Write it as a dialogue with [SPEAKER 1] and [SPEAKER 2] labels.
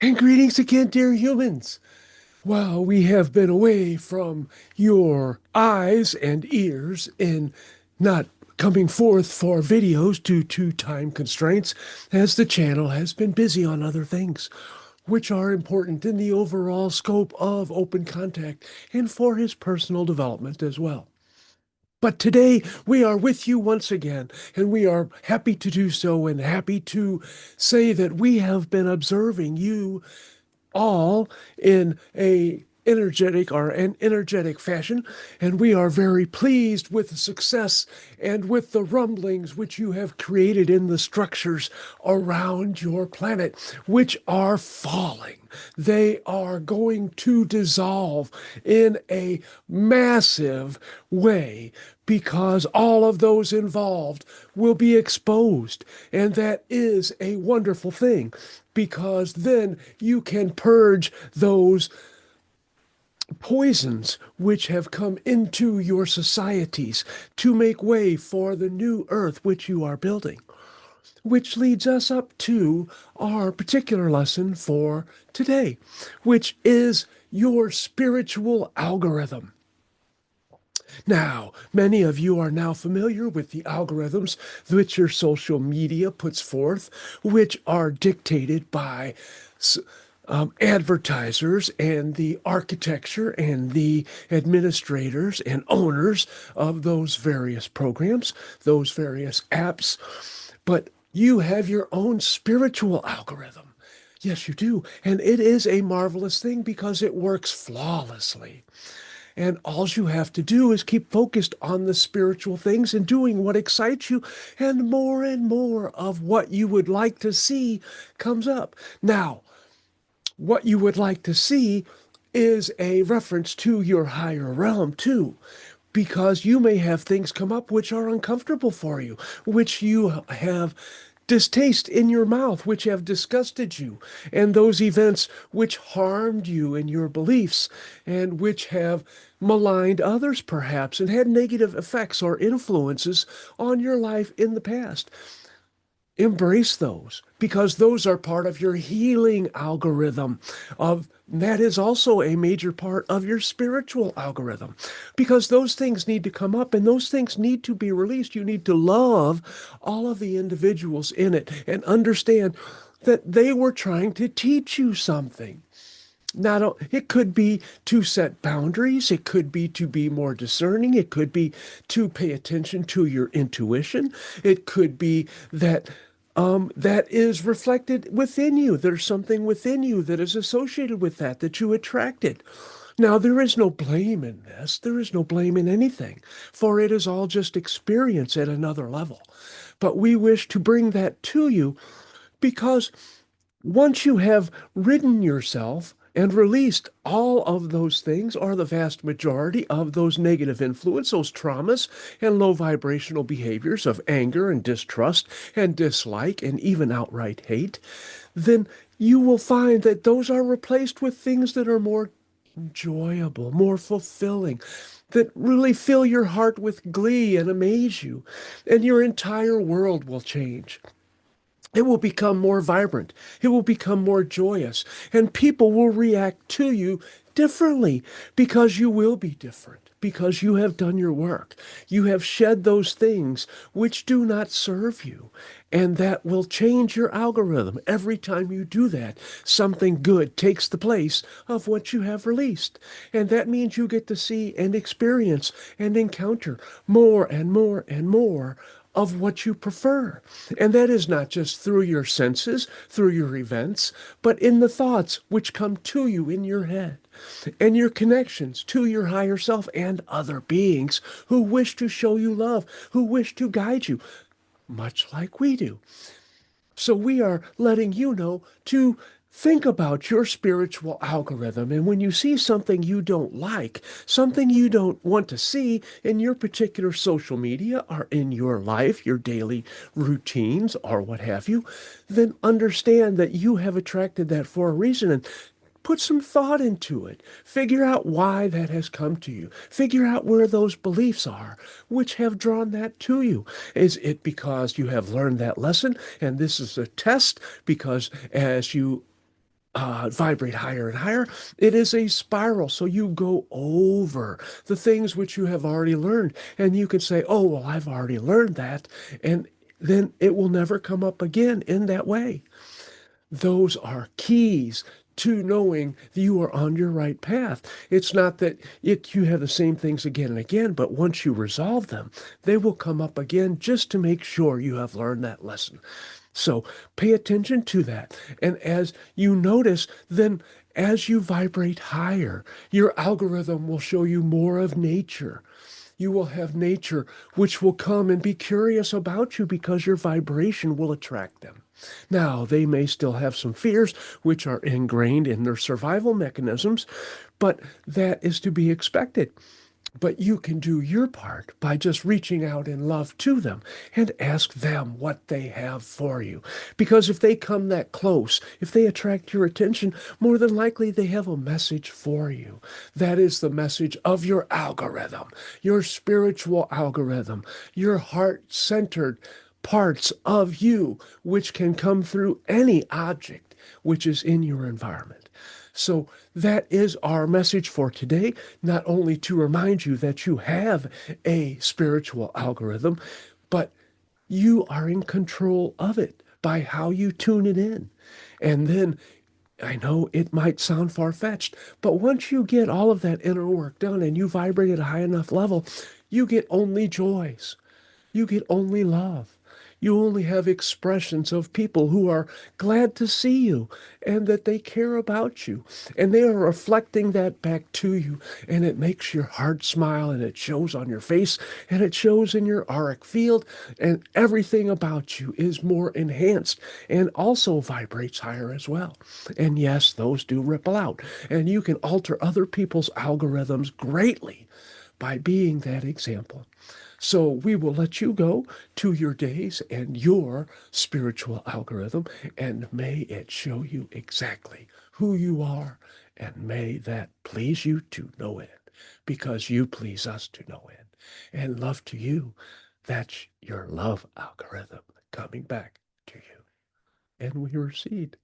[SPEAKER 1] And greetings again, dear humans. Well, we have been away from your eyes and ears in not coming forth for videos due to time constraints, as the channel has been busy on other things, which are important in the overall scope of open contact and for his personal development as well. But today we are with you once again, and we are happy to do so and happy to say that we have been observing you all in a energetic fashion, and we are very pleased with the success and with the rumblings which you have created in the structures around your planet, which are falling. They are going to dissolve in a massive way because all of those involved will be exposed. And that is a wonderful thing because then you can purge those poisons which have come into your societies to make way for the new earth which you are building. Which leads us up to our particular lesson for today, which is your spiritual algorithm. Now, many of you are now familiar with the algorithms which your social media puts forth, which are dictated by advertisers and the architecture and the administrators and owners of those various programs, those various apps. But you have your own spiritual algorithm. Yes, you do. And it is a marvelous thing because it works flawlessly. And all you have to do is keep focused on the spiritual things and doing what excites you, and more of what you would like to see comes up. Now, what you would like to see is a reference to your higher realm, too, because you may have things come up which are uncomfortable for you, which you have distaste in your mouth, which have disgusted you, and those events which harmed you in your beliefs, and which have maligned others, perhaps, and had negative effects or influences on your life in the past. Embrace those because those are part of your healing algorithm of that is also a major part of your spiritual algorithm because those things need to come up and those things need to be released. You need to love all of the individuals in it and understand that they were trying to teach you something. Not it could be to set boundaries, it could be to be more discerning, it could be to pay attention to your intuition, it could be that that is reflected within you. There's something within you that is associated with that that you attracted. Now, there is no blame in this. There is no blame in anything, for it is all just experience at another level. But we wish to bring that to you because once you have ridden yourself and released all of those things, or the vast majority of those negative influence, those traumas and low vibrational behaviors of anger and distrust and dislike and even outright hate, then you will find that those are replaced with things that are more enjoyable, more fulfilling, that really fill your heart with glee and amaze you, and your entire world will change. It will become more vibrant. It will become more joyous. And people will react to you differently because you will be different, because you have done your work. You have shed those things which do not serve you. And that will change your algorithm. Every time you do that, something good takes the place of what you have released. And that means you get to see and experience and encounter more and more and more of what you prefer. And that is not just through your senses, through your events, but in the thoughts which come to you in your head and your connections to your higher self and other beings who wish to show you love, who wish to guide you, much like we do. So we are letting you know to think about your spiritual algorithm. And when you see something you don't like, something you don't want to see in your particular social media or in your life, your daily routines or what have you, then understand that you have attracted that for a reason and put some thought into it. Figure out why that has come to you. Figure out where those beliefs are, which have drawn that to you. Is it because you have learned that lesson and this is a test? Because as you vibrate higher and higher, it is a spiral. So you go over the things which you have already learned. And you could say, oh, well, I've already learned that. And then it will never come up again in that way. Those are keys to knowing that you are on your right path. It's not that you have the same things again and again, but once you resolve them, they will come up again just to make sure you have learned that lesson. So pay attention to that. And as you notice, then as you vibrate higher, your algorithm will show you more of nature. You will have nature which will come and be curious about you because your vibration will attract them. Now, they may still have some fears which are ingrained in their survival mechanisms, but that is to be expected. But you can do your part by just reaching out in love to them and ask them what they have for you. Because if they come that close, if they attract your attention, more than likely they have a message for you. That is the message of your algorithm, your spiritual algorithm, your heart-centered parts of you, which can come through any object which is in your environment. So that is our message for today, not only to remind you that you have a spiritual algorithm, but you are in control of it by how you tune it in. And then I know it might sound far-fetched, but once you get all of that inner work done and you vibrate at a high enough level, you get only joys. You get only love. You only have expressions of people who are glad to see you and that they care about you. And they are reflecting that back to you. And it makes your heart smile and it shows on your face and it shows in your auric field. And everything about you is more enhanced and also vibrates higher as well. And yes, those do ripple out. And you can alter other people's algorithms greatly by being that example. So we will let you go to your days and your spiritual algorithm, and may it show you exactly who you are, and may that please you to know it, because you please us to know it. And love to you, that's your love algorithm coming back to you. And we recede.